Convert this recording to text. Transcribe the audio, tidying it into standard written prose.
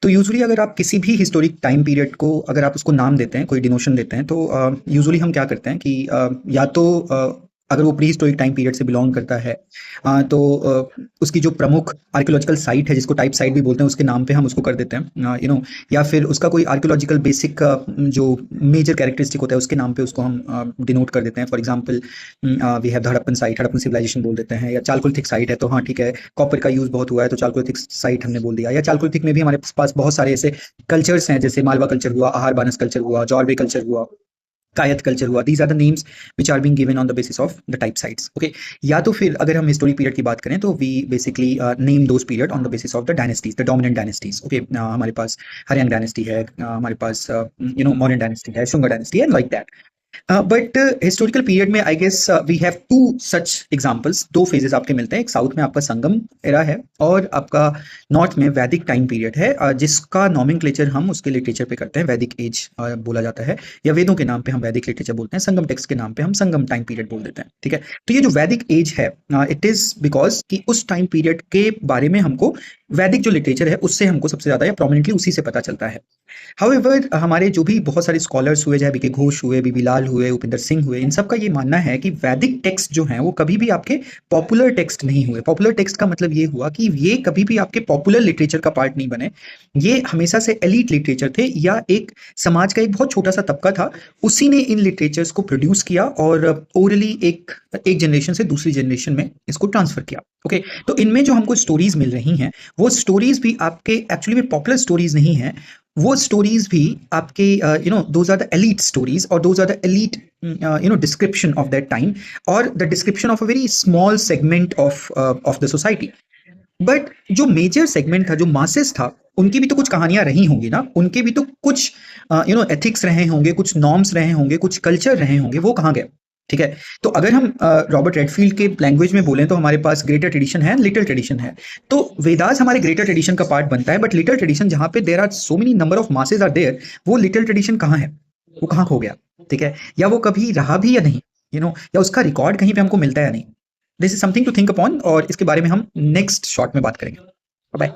तो यूजुअली अगर आप किसी भी हिस्टोरिक टाइम पीरियड को अगर आप उसको नाम देते हैं, कोई डिनोशन देते हैं, तो यूजुअली हम क्या करते हैं कि या तो अगर वो प्री हिस्टोरिक टाइम पीरियड से बिलोंग करता है, उसकी जो प्रमुख आर्कियोलॉजिकल साइट है जिसको टाइप साइट भी बोलते हैं उसके नाम पे हम उसको कर देते हैं, या फिर उसका कोई आर्कियोलॉजिकल बेसिक जो मेजर कैरेक्टरिस्टिक होता है उसके नाम पे उसको हम डिनोट कर देते हैं। For example we have Harappan site, Harappan civilization बोल देते हैं, या चालकोलिथिक साइट है तो हाँ ठीक है, कॉपर का यूज बहुत हुआ है तो चालकोलिथिक साइट हमने बोल दिया। या चालकोलिथिक में भी हमारे पास बहुत सारे ऐसे कल्चर्स हैं, जैसे मालवा कल्चर हुआ, आहार बानस कल्चर हुआ, जॉर्वे कल्चर हुआ, कायत कल्चर हुआ। These are the names which are being given on the basis of the type sites. Okay, या तो फिर अगर हम हिस्टोरिक पीरियड की बात करें तो we basically name those period on the basis of the dynasties, the dominant dynasties. Okay, हमारे पास हरियांग डायनेस्टी है, हमारे पास मौर्यन डायनेस्टी है, शुंगा डायनेस्टी है, like that. But historical period में I guess we have to such examples. दो फेजेस आपके मिलते हैं, एक साउथ में आपका संगम एरा है और आपका नॉर्थ में वैदिक टाइम पीरियड है, जिसका नॉमेनक्लेचर हम उसके लिटरेचर पे करते हैं वैदिक एज बोला जाता है, या वेदों के नाम पे हम वैदिक लिटरेचर बोलते हैं, संगम टेक्स्ट के नाम पे हम संगम टाइम पीरियड बोल देते हैं। ठीक है, तो ये जो वैदिक एज है, इट इज बिकॉज कि उस टाइम पीरियड के बारे में हमको वैदिक जो लिटरेचर है उससे हमको सबसे ज्यादा या प्रोमिनेंटली उसी से पता चलता है। हाउएवर हमारे जो भी बहुत सारे स्कॉलर्स हुए, चाहे बीके घोष हुए, बीबी लाल हुए, उपिंदर सिंह हुए, इन सब का ये मानना है कि वैदिक टेक्स्ट जो हैं वो कभी भी आपके पॉपुलर टेक्स्ट नहीं हुए। पॉपुलर टेक्स्ट का मतलब ये हुआ कि ये कभी भी आपके पॉपुलर लिटरेचर का पार्ट नहीं बने। ये हमेशा से एलीट लिटरेचर थे, या एक समाज का एक बहुत छोटा सा तबका था, उसी ने इन लिटरेचर्स को प्रोड्यूस किया और ओरली एक जनरेशन से दूसरी जनरेशन में इसको ट्रांसफर किया। ओके, तो इनमें जो हमको स्टोरीज मिल रही हैं वो स्टोरीज भी आपके एक्चुअली में पॉपुलर स्टोरीज नहीं है। वो स्टोरीज भी आपके those are the elite stories, और those are the elite description of that time, और the description of a very small segment of the society. But जो मेजर सेगमेंट था, जो मासेस था, उनकी भी तो कुछ कहानियां रही होंगी ना, उनके भी तो कुछ एथिक्स रहे होंगे, कुछ नॉर्म्स रहे होंगे, कुछ कल्चर रहे होंगे, वो कहाँ गए? ठीक है, तो अगर हम रॉबर्ट रेडफील्ड के लैंग्वेज में बोलें तो हमारे पास ग्रेटर ट्रेडिशन है, लिटिल ट्रेडिशन है। तो वेदास हमारे ग्रेटर ट्रेडिशन का पार्ट बनता है, बट लिटिल ट्रेडिशन जहां पे there are so many number of masses are there, वो लिटिल ट्रेडिशन कहाँ है? वो कहाँ खो गया? ठीक है, या वो कभी रहा भी या नहीं, या उसका रिकॉर्ड कहीं पे हमको मिलता है या नहीं। This is something to think upon, और इसके बारे में हम नेक्स्ट शॉर्ट में बात करेंगे। बाय।